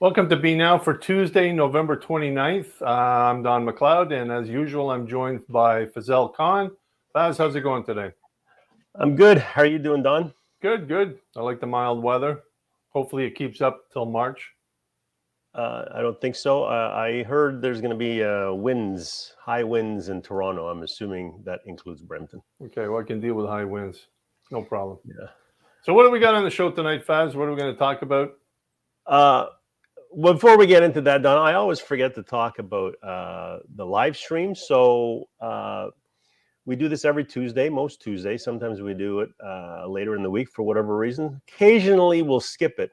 Welcome to Be Now for Tuesday, November 29th. I'm Don McLeod, and as usual, I'm joined by Fazell Khan. Faz, how's it going today? I'm good. How are you doing, Don? Good, good. I like the mild weather. Hopefully it keeps up till March. I don't think so. I heard there's going to be high winds in Toronto. I'm assuming that includes Brampton. Okay, well, I can deal with high winds. No problem. Yeah. So what do we got on the show tonight, Faz? What are we going to talk about? Before we get into that, Don, I always forget to talk about the live stream. So we do this every Tuesday, most Tuesdays. Sometimes we do it later in the week for whatever reason. Occasionally, we'll skip it.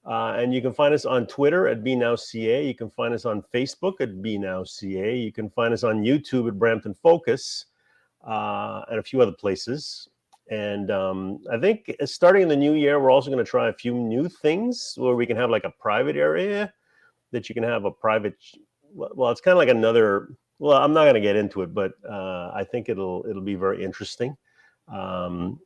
And you can find us on Twitter at BNowCA. You can find us on Facebook at BNowCA. You can find us on YouTube at Brampton Focus and a few other places. And I think starting in the new year, we're also going to try a few new things where we can have like a private area that you can have a private. Well, it's kind of like another. Well, I'm not going to get into it, but I think it'll be very interesting. So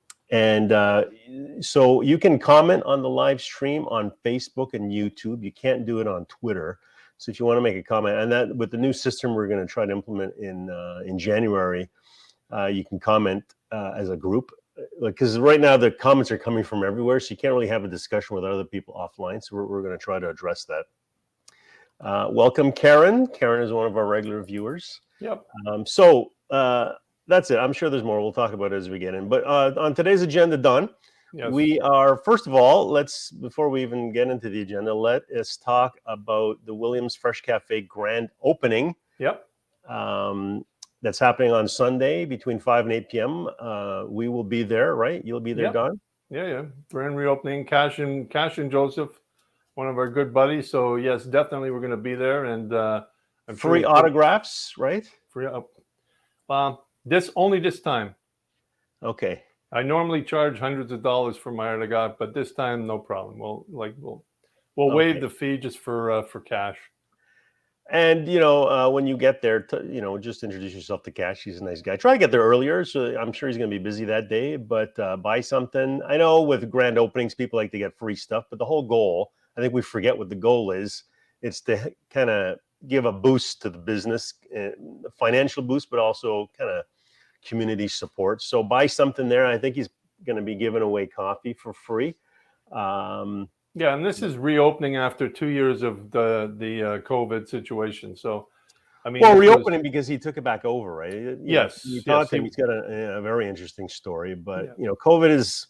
you can comment on the live stream on Facebook and YouTube. You can't do it on Twitter. So if you want to make a comment, and that with the new system we're going to try to implement in January, you can comment as a group. Because right now the comments are coming from everywhere, so you can't really have a discussion with other people offline. So we're going to try to address that. Welcome, Karen. Karen is one of our regular viewers. Yep. That's it. I'm sure there's more. We'll talk about it as we get in. But on today's agenda, Don, Yes. we are, first of all, before we even get into the agenda, let us talk about the Williams Fresh Cafe grand opening. Yep. That's happening on Sunday between 5 and 8 p.m. We will be there, right? You'll be there, Yep. Don? Yeah. Grand reopening. Cash and Joseph, one of our good buddies. So yes, definitely we're going to be there, and free autographs, right? Free. This time. Okay. I normally charge hundreds of dollars for my autograph, but this time no problem. We'll waive the fee just for Cash. And when you get there, just introduce yourself to Cash. He's a nice guy. Try to get there earlier, so I'm sure he's going to be busy that day. But buy something. I know with grand openings, people like to get free stuff, but the whole goal, I think we forget what the goal is. It's to kind of give a boost to the business, financial boost, but also kind of community support. So buy something there. I think he's going to be giving away coffee for free. Yeah, and this is reopening after 2 years of the COVID situation. So, I mean, reopening because he took it back over, right? Yes. You talked to him. He's got a very interesting story, but COVID is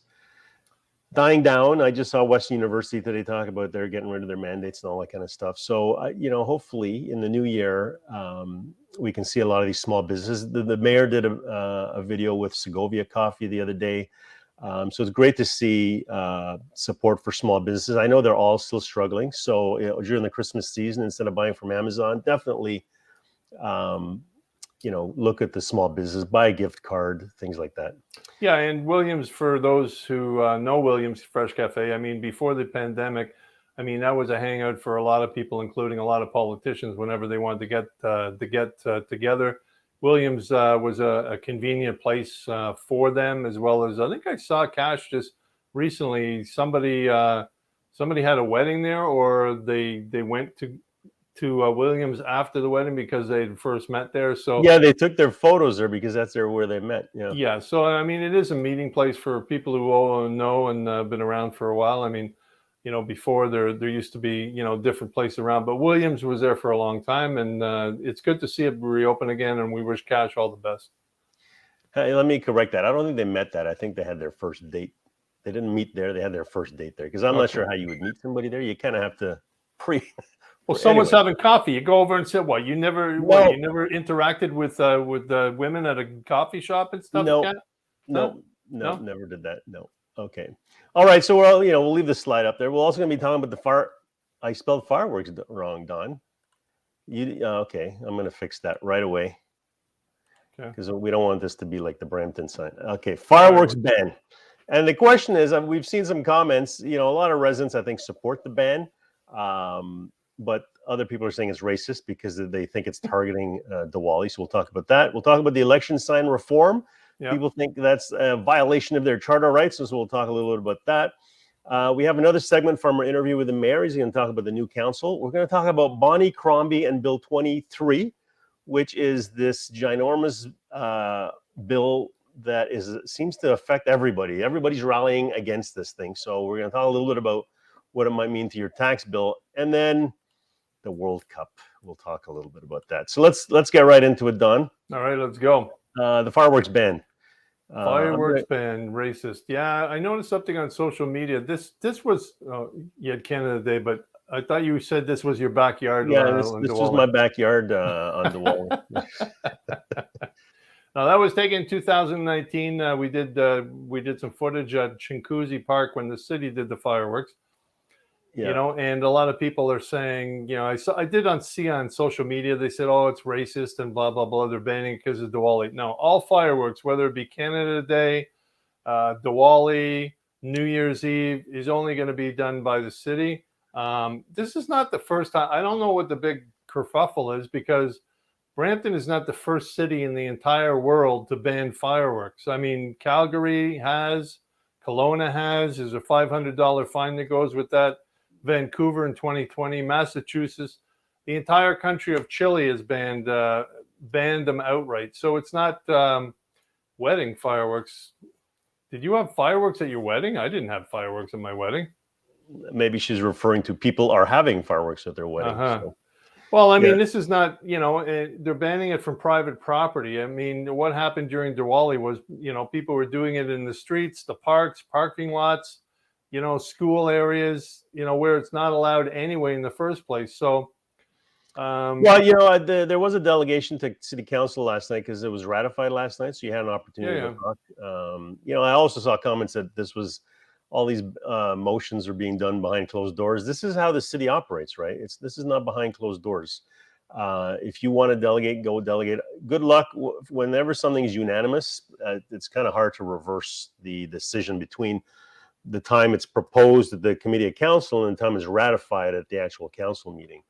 dying down. I just saw Western University today talk about they're getting rid of their mandates and all that kind of stuff. So, hopefully in the new year, we can see a lot of these small businesses. The mayor did a video with Segovia Coffee the other day. So it's great to see support for small businesses. I know they're all still struggling. So during the Christmas season, instead of buying from Amazon, definitely, look at the small business, buy a gift card, things like that. Yeah, and Williams, for those who know Williams Fresh Cafe, I mean, before the pandemic, I mean, that was a hangout for a lot of people, including a lot of politicians, whenever they wanted to get together. Williams was a convenient place for them, as well as I think I saw Cash just recently. Somebody had a wedding there, or they went to Williams after the wedding because they first met there. So yeah, they took their photos there because that's where they met. Yeah. So I mean, it is a meeting place for people who all know and been around for a while. I mean, before there used to be, different places around, but Williams was there for a long time, and it's good to see it reopen again, and we wish Cash all the best. Hey, let me correct that. I don't think they met that. I think they had their first date. They didn't meet there. They had their first date there, because I'm not sure how you would meet somebody there. You kind of have to Well, someone's having coffee. You go over and say, "What? You never interacted with women at a coffee shop and stuff?" No, never did that. No. Okay. All right. So we'll leave the slide up there. We're also going to be talking about I spelled fireworks wrong, Don. Okay. I'm going to fix that right away. Okay. Because we don't want this to be like the Brampton sign. Okay. Fireworks ban. And the question is, we've seen some comments. A lot of residents, I think, support the ban, but other people are saying it's racist because they think it's targeting Diwali. So we'll talk about that. We'll talk about the election sign reform. Yep. People think that's a violation of their charter rights, so we'll talk a little bit about that. We have another segment from our interview with the mayor. He's going to talk about the new council. We're going to talk about Bonnie Crombie and Bill 23, which is this ginormous bill that seems to affect everybody. Everybody's rallying against this thing. So we're going to talk a little bit about what it might mean to your tax bill, and then the World Cup. We'll talk a little bit about that. So let's get right into it, Don. All right, let's go. The fireworks ban. Fireworks ban, racist. Yeah, I noticed something on social media. This was you had Canada Day, but I thought you said this was your backyard. Yeah, this was my backyard on the wall. Now that was taken in 2019. We did some footage at Chinguacousy Park when the city did the fireworks. Yeah. You know, and a lot of people are saying, you know, I did see on social media, they said, oh, it's racist and blah, blah, blah. They're banning it because of Diwali. No, all fireworks, whether it be Canada Day, Diwali, New Year's Eve, is only going to be done by the city. This is not the first time. I don't know what the big kerfuffle is, because Brampton is not the first city in the entire world to ban fireworks. I mean, Calgary has, Kelowna has. There's a $500 fine that goes with that. Vancouver in 2020, Massachusetts, the entire country of Chile has banned them outright. So it's not wedding fireworks. Did you have fireworks at your wedding? I didn't have fireworks at my wedding. Maybe she's referring to people are having fireworks at their wedding. So. Well, I mean, this is not, you know, they're banning it from private property. I mean, what happened during Diwali was, you know, people were doing it in the streets, the parks, parking lots, you know, school areas, you know, where it's not allowed anyway in the first place. So, well, you know, there was a delegation to city council last night because it was ratified last night. So you had an opportunity to talk. You know, I also saw comments that this was all these motions are being done behind closed doors. This is how the city operates, right? This is not behind closed doors. If you want to delegate, go delegate. Good luck. Whenever something is unanimous, it's kind of hard to reverse the decision between the time it's proposed at the committee of council and the time it's ratified at the actual council meeting.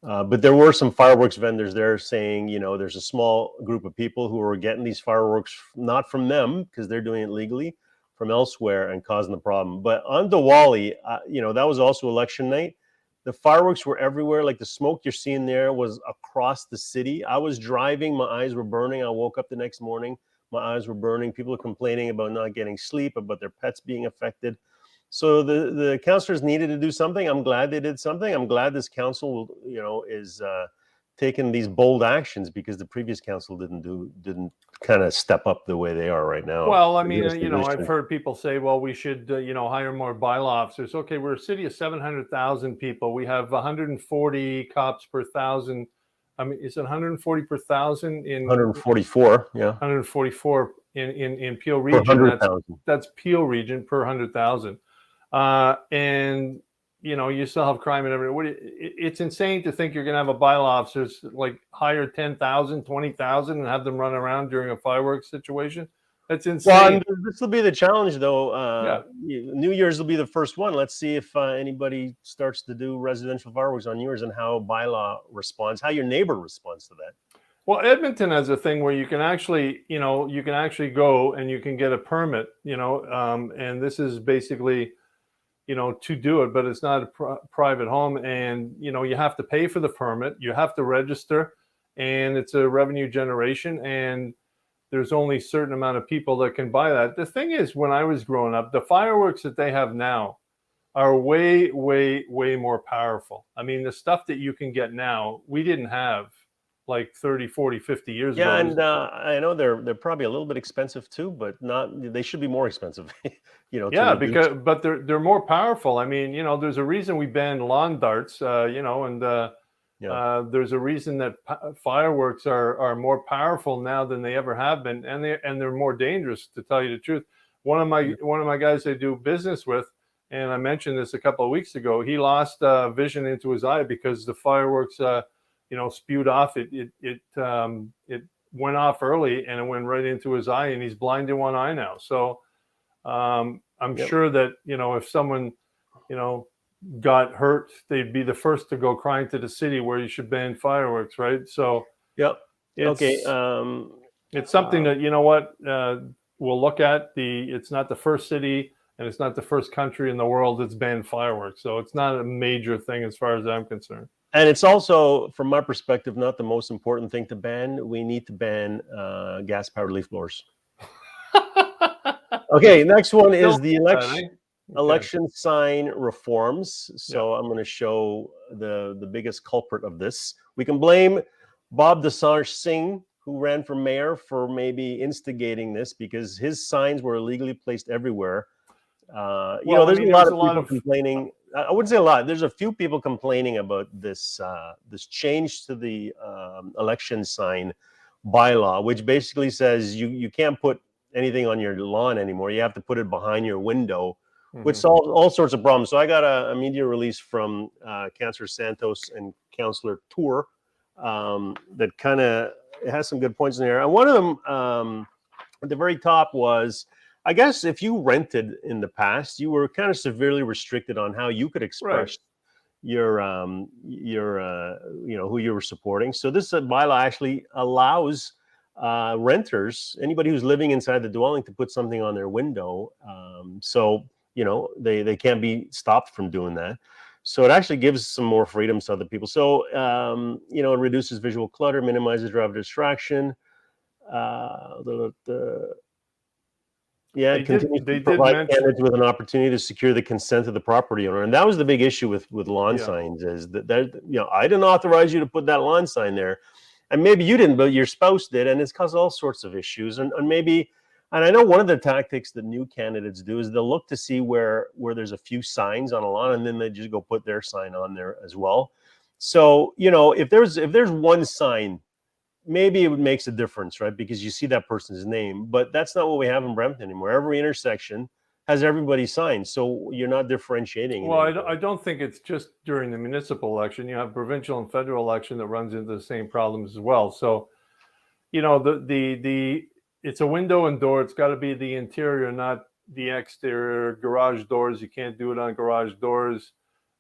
But there were some fireworks vendors there saying, you know, there's a small group of people who are getting these fireworks, not from them because they're doing it legally, from elsewhere and causing the problem. But on Diwali, you know, that was also election night. The fireworks were everywhere. Like the smoke you're seeing there was across the city. I was driving, my eyes were burning. I woke up the next morning, my eyes were burning. People are complaining about not getting sleep, about their pets being affected. So the councillors needed to do something. I'm glad they did something. I'm glad this council, you know, is taking these bold actions, because the previous council didn't kind of step up the way they are right now. Well, I mean, you know, I've heard people say, well, we should, you know, hire more bylaw officers. Okay, we're a city of 700,000 people. We have 140 cops per thousand. I mean, is it 140 per thousand in 144? Yeah, 144 in Peel region. That's Peel region per 100,000. And you know, you still have crime and everything. It's insane to think you're going to have a bylaw officers like hire 10,000, 20,000 and have them run around during a fireworks situation. That's insane. Well, this will be the challenge, though. New Year's will be the first one. Let's see if anybody starts to do residential fireworks on New Year's and how bylaw responds, how your neighbor responds to that. Well, Edmonton has a thing where you can actually, you know, you can actually go and you can get a permit, you know, and this is basically, you know, to do it, but it's not a private home, and you know, you have to pay for the permit, you have to register, and it's a revenue generation, and there's only a certain amount of people that can buy that. The thing is, when I was growing up, the fireworks that they have now are way, way, way more powerful. I mean, the stuff that you can get now, we didn't have like 30, 40, 50 years ago. Yeah, and I know they're probably a little bit expensive too, but they should be more expensive. You know. Yeah, but they're more powerful. I mean, you know, there's a reason we banned lawn darts, you know, and there's a reason that fireworks are more powerful now than they ever have been, and they're more dangerous, to tell you the truth. One of my guys I do business with, and I mentioned this a couple of weeks ago, he lost vision into his eye because the fireworks, you know, spewed off. It went off early and it went right into his eye, and he's blind in one eye now. So I'm sure that, you know, if someone, you know, got hurt, they'd be the first to go crying to the city where you should ban fireworks, right? So it's something that, you know what, we'll look at. It's not the first city and it's not the first country in the world that's banned fireworks. So it's not a major thing as far as I'm concerned. And it's also, from my perspective, not the most important thing to ban. We need to ban gas-powered leaf blowers. Okay, next one is the election sign reforms. So I'm going to show the biggest culprit of this. We can blame Bob Dessange Singh, who ran for mayor, for maybe instigating this, because his signs were illegally placed everywhere. There's a lot of people complaining. I wouldn't say a lot. There's a few people complaining about this this change to the election sign bylaw, which basically says you can't put anything on your lawn anymore. You have to put it behind your window, which solves all sorts of problems. So I got a media release from Councillor Santos and Councillor Tour that kind of has some good points in there. And one of them at the very top was, I guess if you rented in the past, you were kind of severely restricted on how you could express your who you were supporting. So this bylaw actually allows renters, anybody who's living inside the dwelling, to put something on their window. So they can't be stopped from doing that. So it actually gives some more freedoms to other people. So it reduces visual clutter, minimizes driver distraction. It continues to provide candidates with an opportunity to secure the consent of the property owner, and that was the big issue with lawn signs. Is that I didn't authorize you to put that lawn sign there, and maybe you didn't, but your spouse did, and it's caused all sorts of issues. And I know one of the tactics that new candidates do is they'll look to see where there's a few signs on a lawn, and then they just go put their sign on there as well. So if there's one sign, maybe it makes a difference, right? Because you see that person's name, but that's not what we have in Brampton anymore. Every intersection has everybody's sign, so you're not differentiating. Well, I don't think it's just during the municipal election. You have provincial and federal election that runs into the same problems as well. So, it's a window and door. It's got to be the interior, not the exterior. Garage doors, you can't do it on garage doors.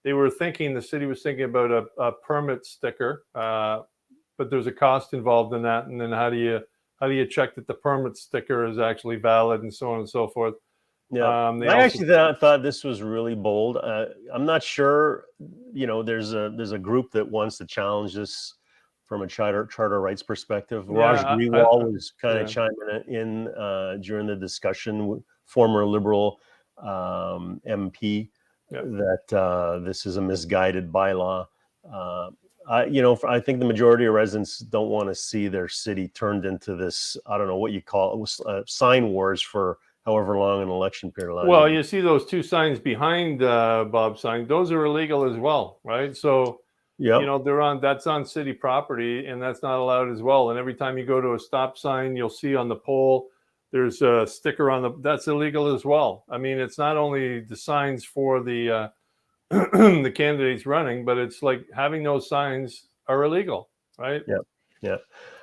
The city was thinking about a permit sticker, but there's a cost involved in that. And then how do you check that the permit sticker is actually valid, and so on and so forth. Yeah, I actually thought this was really bold. I'm not sure. There's a group that wants to challenge this from a charter rights perspective. Raj Grewal was kind of chiming in during the discussion, former Liberal MP, that this is a misguided bylaw. I think the majority of residents don't want to see their city turned into this, I don't know what you call it, sign wars for however long an election period. Well, you see those two signs behind Bob's sign; those are illegal as well, right? So, that's on city property, and that's not allowed as well. And every time you go to a stop sign, you'll see on the pole there's a sticker that's illegal as well. I mean, it's not only the signs for the the candidates running, but it's like having those signs are illegal, right? Yeah.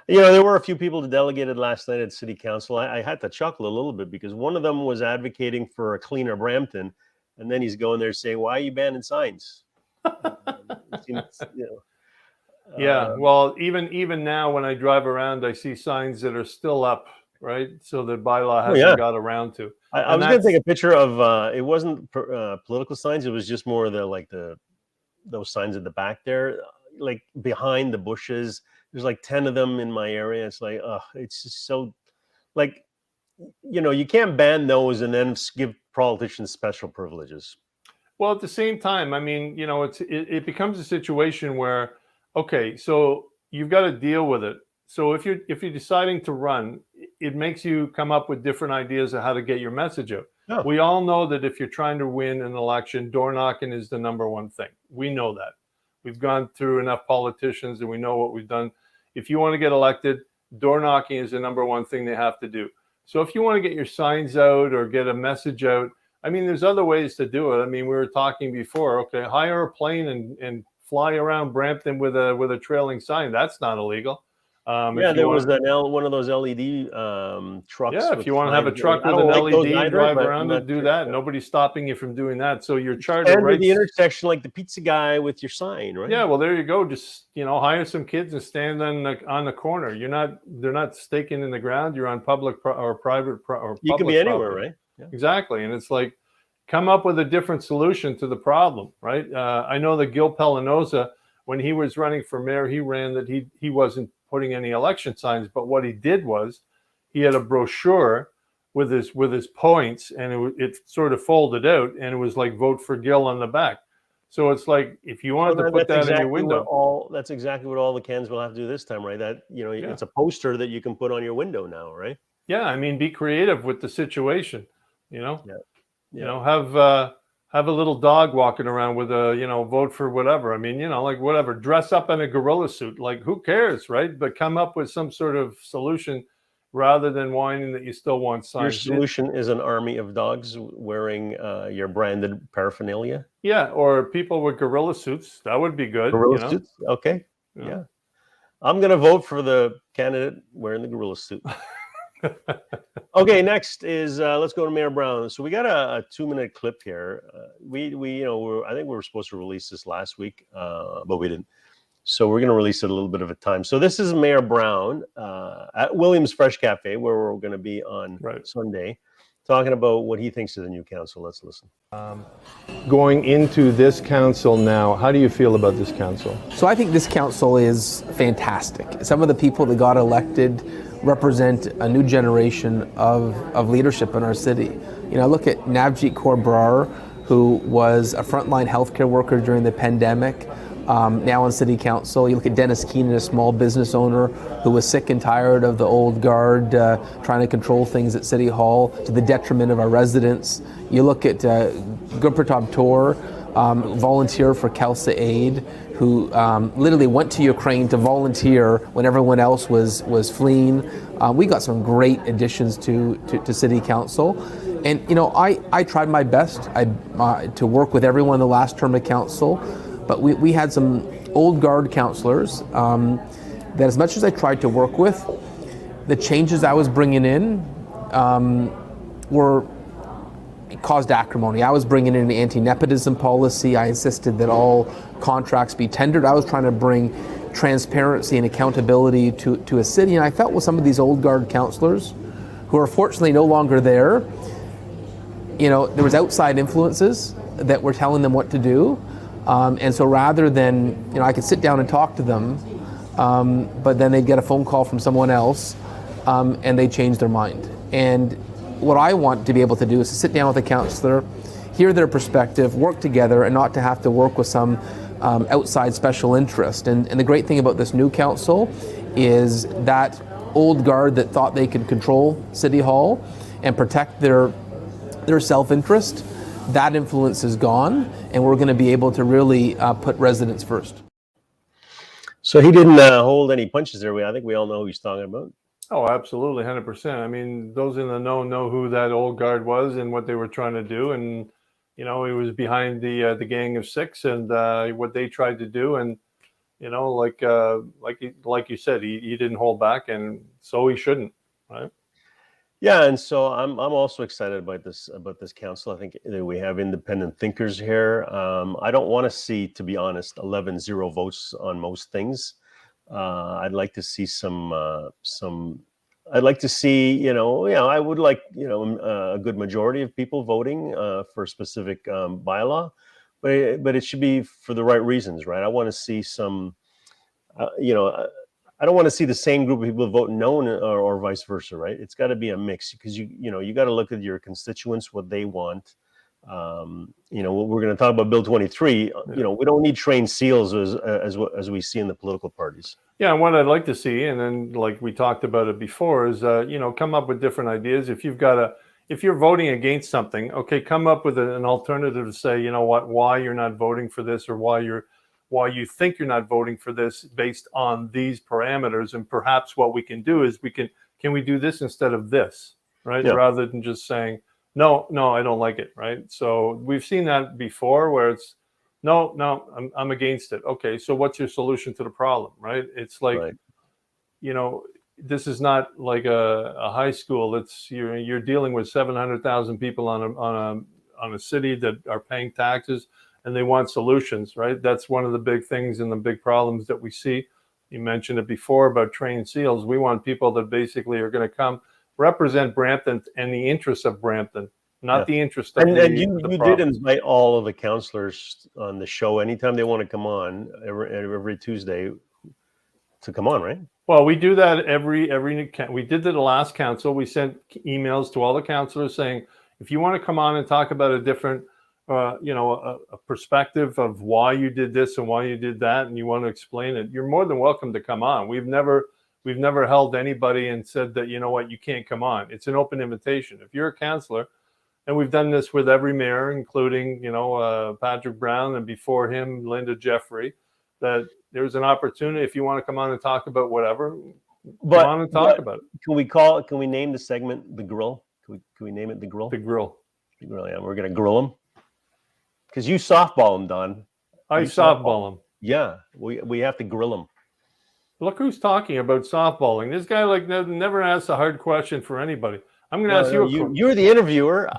There were a few people that delegated last night at City Council. I had to chuckle a little bit because one of them was advocating for a cleaner Brampton, and then he's going there saying, "Why are you banning signs?" Well, even now when I drive around, I see signs that are still up, right? So the bylaw hasn't got around to. I was going to take a picture of. It wasn't political signs. It was just more of those signs at the back there, like behind the bushes. There's like 10 of them in my area. It's like, it's just so, like, you can't ban those and then give politicians special privileges. Well, at the same time, I mean, it becomes a situation where, okay, so you've got to deal with it. So if you're deciding to run, it makes you come up with different ideas of how to get your message out. Yeah. We all know that if you're trying to win an election, door knocking is the number one thing. We know that. We've gone through enough politicians and we know what we've done. If you want to get elected, door knocking is the number one thing they have to do. So if you want to get your signs out or get a message out, I mean, there's other ways to do it. I mean, we were talking before, okay, hire a plane and fly around Brampton with a trailing sign. That's not illegal. There was one of those LED trucks. Yeah, if you want to have a truck with an LED, drive around and do that. Nobody's stopping you from doing that. So your charter rights, the intersection, like the pizza guy with your sign, right? Yeah, well, there you go. Just hire some kids and stand on the corner. They're not staking in the ground. You're on public or private or you can be anywhere, right? Yeah. Exactly, and it's like come up with a different solution to the problem, right? I know that Gil Pelanoza, when he was running for mayor, he ran that he wasn't putting any election signs, but what he did was he had a brochure with his points, and it sort of folded out, and it was like vote for Gil on the back. So it's like if you wanted to put that in your window, that's exactly what all the cans will have to do this time, right? That it's a poster that you can put on your window now, right? Yeah, I mean, be creative with the situation. Yeah. Have a little dog walking around with a vote for whatever. I mean, like whatever. Dress up in a gorilla suit. Like who cares, right? But come up with some sort of solution rather than whining that you still want signs. Your solution is an army of dogs wearing your branded paraphernalia. Yeah, or people with gorilla suits. That would be good. Gorilla suits. Okay. Yeah. I'm gonna vote for the candidate wearing the gorilla suit. Okay, next is let's go to Mayor Brown. So we got a 2-minute clip here. I think we were supposed to release this last week, but we didn't. So we're going to release it a little bit of a time. So this is Mayor Brown at Williams Fresh Cafe, where we're going to be on Sunday, talking about what he thinks of the new council. Let's listen. Going into this council now, how do you feel about this council? So I think this council is fantastic. Some of the people that got elected represent a new generation of leadership in our city. Look at Navjeet Kaur Brar, who was a frontline healthcare worker during the pandemic, now on city council. You look at Dennis Keenan, a small business owner who was sick and tired of the old guard trying to control things at City Hall to the detriment of our residents. You look at Gurpratap Kaur, volunteer for Khalsa Aid, who literally went to Ukraine to volunteer when everyone else was fleeing. We got some great additions to City Council. And I tried my best to work with everyone in the last term of council, but we had some old guard councillors that, as much as I tried to work with, the changes I was bringing in caused acrimony. I was bringing in an anti-nepotism policy. I insisted that all contracts be tendered. I was trying to bring transparency and accountability to a city, and I felt with some of these old guard councillors, who are fortunately no longer there, there was outside influences that were telling them what to do, and so rather than, I could sit down and talk to them, but then they'd get a phone call from someone else, and they change their mind. And what I want to be able to do is to sit down with a councillor, hear their perspective, work together, and not to have to work with some outside special interest. And the great thing about this new council is that old guard that thought they could control City Hall and protect their self-interest, that influence is gone, and we're going to be able to really put residents first. So he didn't hold any punches there. I think we all know who he's talking about. Oh, absolutely, 100%. I mean, those in the know who that old guard was and what they were trying to do, and he was behind the Gang of Six and what they tried to do, and like you said, he didn't hold back, and so he shouldn't, right? Yeah, and so I'm also excited about this council. I think that we have independent thinkers here. I don't want to see, to be honest, 11-0 votes on most things. I'd like to see I'd like to see, I would like, a good majority of people voting for a specific bylaw, but it should be for the right reasons, right? I want to see some, I don't want to see the same group of people vote no or vice versa, right? It's got to be a mix, because you got to look at your constituents, what they want. We're going to talk about Bill 23. We don't need trained seals as we see in the political parties. Yeah, and what I'd like to see, and then like we talked about it before, is come up with different ideas. If you're voting against something, okay, come up with an alternative to say, why you're not voting for this, or why you think you're not voting for this based on these parameters, and perhaps what we can do is can we do this instead of this, right? Yeah. Rather than just saying, no, I don't like it, right? So we've seen that before, where it's, no, I'm against it. Okay, so what's your solution to the problem, right? It's like, right. This is not like a high school. It's you're dealing with 700,000 people on a city that are paying taxes, and they want solutions, right? That's one of the big things and the big problems that we see. You mentioned it before about trained seals. We want people that basically are going to come represent Brampton and the interests of Brampton, not the interest of and the you did province. invite all of the councillors on the show anytime they want to come on every Tuesday to come on, right? Well, we do that we did that the last council. We sent emails to all the councillors saying, if you want to come on and talk about a different, a perspective of why you did this and why you did that, and you want to explain it, you're more than welcome to come on. We've never held anybody and said that, you know what, you can't come on. It's an open invitation. If you're a councillor, and we've done this with every mayor, including, Patrick Brown, and before him, Linda Jeffrey, that there's an opportunity if you want to come on and talk about whatever, come on and talk about it. Can we name the segment The Grill? Can we name it The Grill? The grill. The Grill, yeah. We're going to grill them. Because you softball them, Don. I softball them. Yeah, we have to grill them. Look who's talking about softballing. This guy never asks a hard question for anybody. I'm going to ask you. You're the interviewer,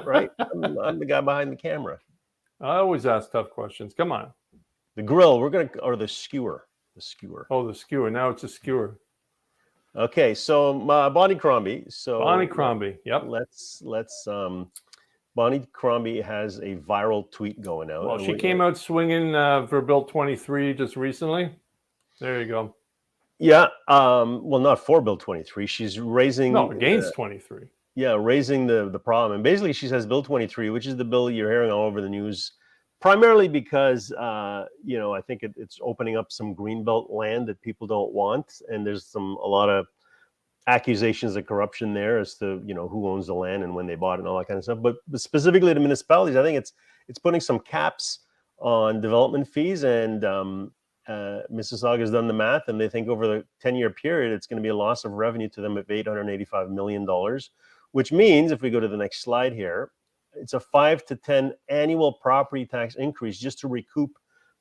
right? I'm the guy behind the camera. I always ask tough questions. Come on. The grill. Or the skewer. The skewer. Oh, the skewer. Now it's a skewer. Okay, so Bonnie Crombie. Bonnie Crombie. Yep. Let's. Bonnie Crombie has a viral tweet going out. Well, she came out swinging for Bill 23 just recently. There you go. Yeah. Well, not for Bill 23. She's raising against 23. Yeah, raising the problem. And basically she says Bill 23, which is the bill you're hearing all over the news, primarily because I think it's opening up some greenbelt land that people don't want. And there's a lot of accusations of corruption there as to who owns the land and when they bought it and all that kind of stuff. But specifically to municipalities, I think it's putting some caps on development fees, and Mississauga has done the math, and they think over the 10-year period it's going to be a loss of revenue to them of $885 million, which means, if we go to the next slide here, it's a 5 to 10 annual property tax increase just to recoup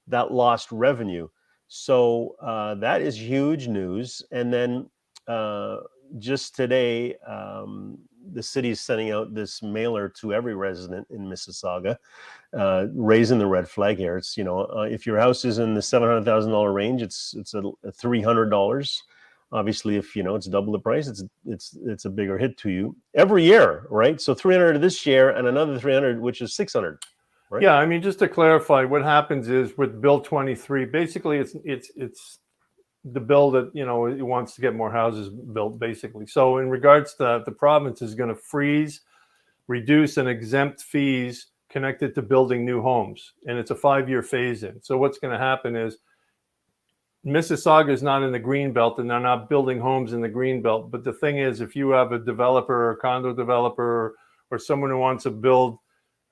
that lost revenue. So that is huge news. And then just today, the city is sending out this mailer to every resident in Mississauga, raising the red flag here. It's if your house is in the $700,000 range, it's a $300. Obviously, if it's double the price, it's a bigger hit to you every year, right? So 300 this year and another 300, which is 600. Right? Yeah, I mean, just to clarify, what happens is with Bill 23, basically it's the bill that it wants to get more houses built, basically. So in regards to that, the province is going to freeze, reduce, and exempt fees connected to building new homes, and it's a 5-year phase-in. So what's going to happen is Mississauga is not in the green belt, and they're not building homes in the green belt. But the thing is, if you have a developer or a condo developer or someone who wants to build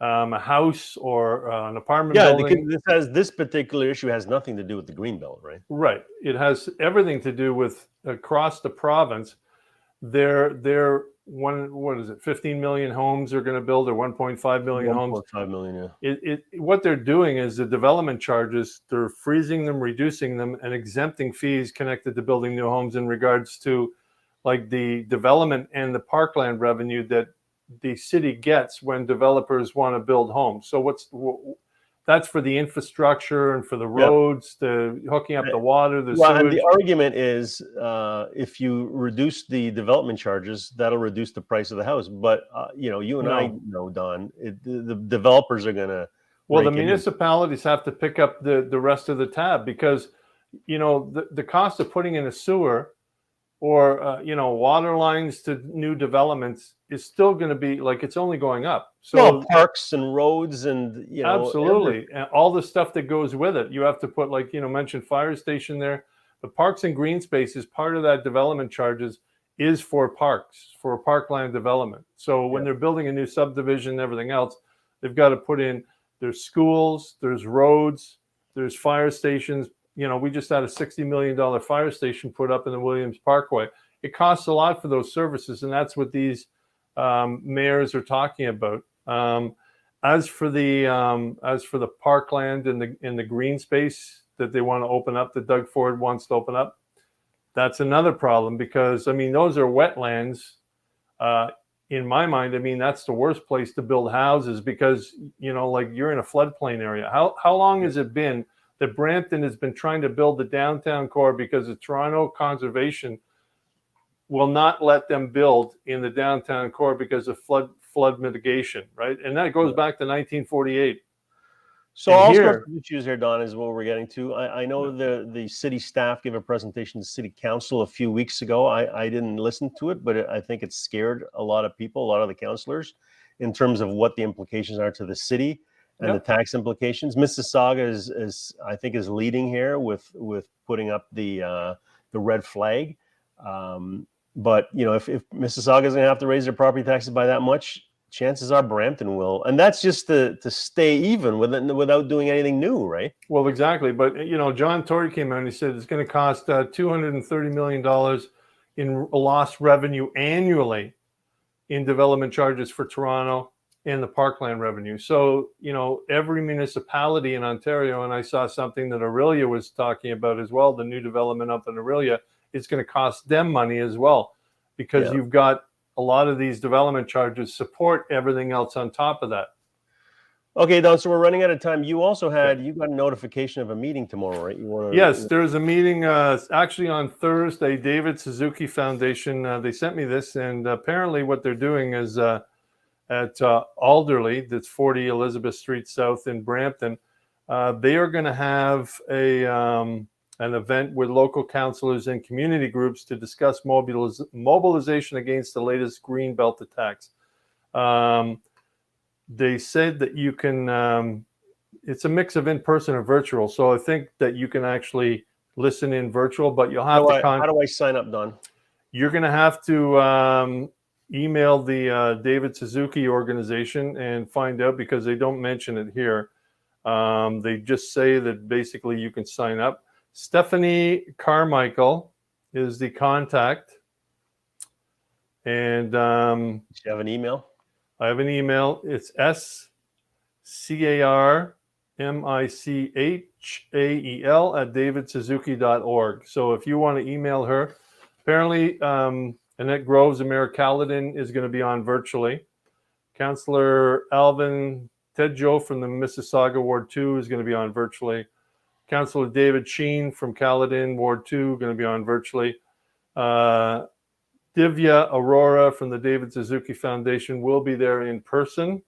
a house or an apartment building. This particular issue has nothing to do with the Greenbelt, right? Right. It has everything to do with across the province. They're 15 million homes are going to build, or 1.5 million homes. 1.5 million, yeah. What they're doing is the development charges, they're freezing them, reducing them, and exempting fees connected to building new homes in regards to like the development and the parkland revenue that the city gets when developers want to build homes. So that's for the infrastructure and for the roads, the hooking up the water, the sewage. And the argument is if you reduce the development charges, that'll reduce the price of the house. But you and I know, Don, the developers are going to. Well, the municipalities have to pick up the rest of the tab, because the cost of putting in a sewer or water lines to new developments is still going to be it's only going up. So parks and roads and absolutely, and all the stuff that goes with it. You have to put mentioned fire station there. The parks and green spaces, part of that development charges is for parks, for parkland development. So when they're building a new subdivision and everything else, they've got to put in, there's schools, there's roads, there's fire stations. We just had a $60 million fire station put up in the Williams Parkway. It costs a lot for those services, and that's what these mayors are talking about. As for the parkland and the green space that they want to open up, that Doug Ford wants to open up, that's another problem, because those are wetlands. In my mind, that's the worst place to build houses, because you're in a floodplain area. How long has it been that Brampton has been trying to build the downtown core because the Toronto Conservation will not let them build in the downtown core because of flood mitigation, right? And that goes back to 1948. So And all here- sorts of issues here, Don, is what we're getting to. I know the city staff gave a presentation to city council a few weeks ago. I didn't listen to it, but I think it scared a lot of people, a lot of the councillors, in terms of what the implications are to the city and Yep. the tax implications. Mississauga is I think is leading here with putting up the red flag. But you know, if Mississauga is going to have to raise their property taxes by that much, chances are Brampton will, and that's just to stay even without doing anything new, right? Well, exactly. But, you know, John Tory came out and he said it's going to cost $230 million in lost revenue annually in development charges for Toronto and the parkland revenue. So, you know, every municipality in Ontario, and I saw something that Aurelia was talking about as well, the new development up in Aurelia, it's going to cost them money as well, because you've got a lot of these development charges support everything else on top of that. Okay, Don, so we're running out of time. You also got a notification of a meeting tomorrow, right? Yes, there's a meeting actually on Thursday. David Suzuki Foundation, they sent me this, and apparently what they're doing is at Alderley, that's 40 Elizabeth Street South in Brampton, they are going to have an event with local councillors and community groups to discuss mobilization against the latest Greenbelt attacks. They said that you can, it's a mix of in-person and virtual. So I think that you can actually listen in virtual, but you'll have to. How do I sign up, Don? You're going to have to email the David Suzuki organization and find out, because they don't mention it here. They just say that basically you can sign up. Stephanie Carmichael is the contact. And Do you have an email? I have an email. It's scarmichael@davidsuzuki.org. So if you want to email her, apparently Annette Groves and Mayor Caledon is going to be on virtually. Councillor Alvin Tedjo from the Mississauga Ward 2 is going to be on virtually. Councillor David Sheen from Caledon Ward 2 going to be on virtually. Divya Aurora from the David Suzuki Foundation will be there in person.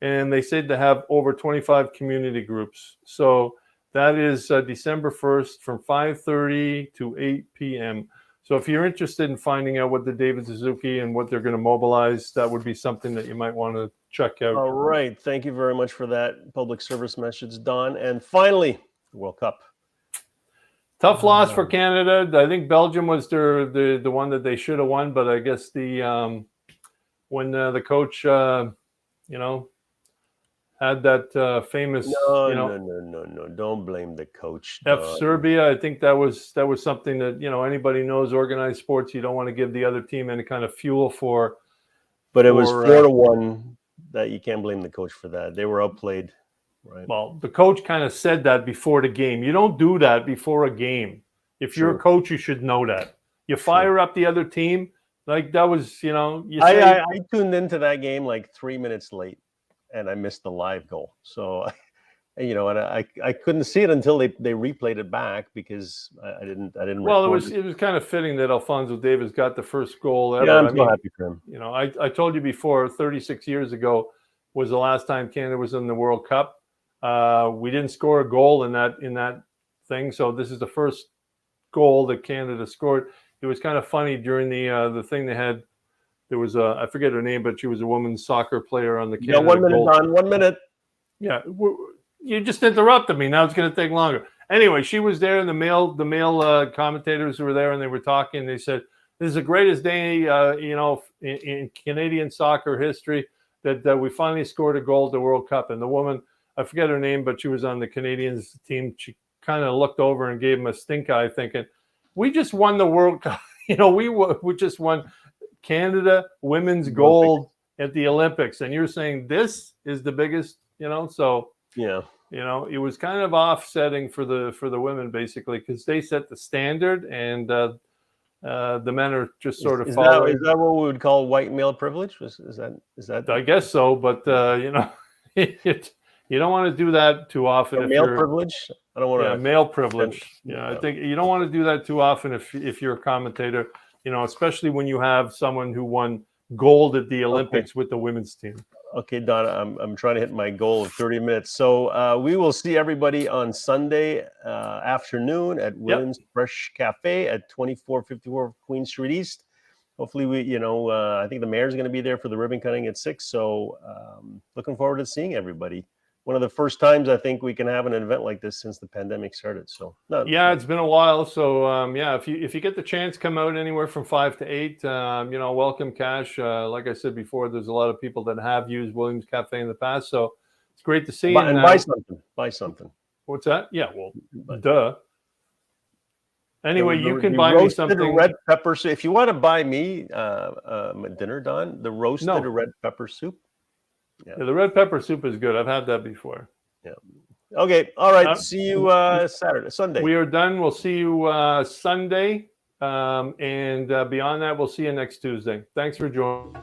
And they said to have over 25 community groups. So that is December 1st from 5:30 to 8 p.m. So if you're interested in finding out what the David Suzuki and what they're going to mobilize, that would be something that you might want to check out. All right. Thank you very much for that public service message, Don. And finally, the World Cup. Tough loss for Canada. I think Belgium was the one that they should have won, but I guess when the coach, you know, had that famous, No. Don't blame the coach. Serbia. I think that was something that, you know, anybody knows organized sports. You don't want to give the other team any kind of fuel for. But it was 4-1. That you can't blame the coach for that. They were outplayed. Right. Well, the coach kind of said that before the game. You don't do that before a game. If you're a coach, you should know that. You fire up the other team. Like that was, you know. I tuned into that game like 3 minutes late, and I missed the live goal. So, you know, and I couldn't see it until they replayed it back, because I didn't. Well, it was kind of fitting that Alphonso Davies got the first goal ever. Yeah, I'm so happy for him. You know, I told you before, 36 years ago was the last time Canada was in the World Cup. We didn't score a goal in that thing, so this is the first goal that Canada scored. It was kind of funny during the thing they had. There was I forget her name, but she was a women's soccer player on the Canada. Yeah, 1 minute, Don. 1 minute. Yeah, you just interrupted me. Now it's going to take longer. Anyway, she was there, and the male commentators were there, and they were talking. They said, "This is the greatest day, you know, in Canadian soccer history that we finally scored a goal at the World Cup." And the woman, I forget her name, but she was on the Canadians team. She kind of looked over and gave him a stink eye, thinking, "We just won the World Cup. You know, we just won Canada women's gold at the Olympics, and you're saying this is the biggest." You know, so yeah, you know, it was kind of offsetting for the women, basically, because they set the standard, and the men are just sort of following. Is that what we would call white male privilege? Is that? I guess so, but you know, you don't want to do that too often. Male privilege? I don't want to. Yeah, male privilege. Yeah, I think you don't want to do that too often if you're a commentator. You know, especially when you have someone who won gold at the Olympics with the women's team. Okay, Donna, I'm trying to hit my goal of 30 minutes. So we will see everybody on Sunday afternoon at Williams Fresh Cafe at 2454 Queen Street East. Hopefully I think the mayor's going to be there for the ribbon cutting at 6. So looking forward to seeing everybody. One of the first times I think we can have an event like this since the pandemic started. So it's been a while. So if you get the chance, come out anywhere from 5 to 8. Welcome cash. Like I said before, there's a lot of people that have used Williams Cafe in the past. So it's great to see. And buy something. Buy something. What's that? Yeah, well, duh. Anyway, you can buy me something. Red pepper soup. If you want to buy me dinner, Don, the roasted red pepper soup. Yeah, the red pepper soup is good. I've had that before. Yeah. Okay. All right. See you Sunday. We are done. We'll see you Sunday. And beyond that, we'll see you next Tuesday. Thanks for joining.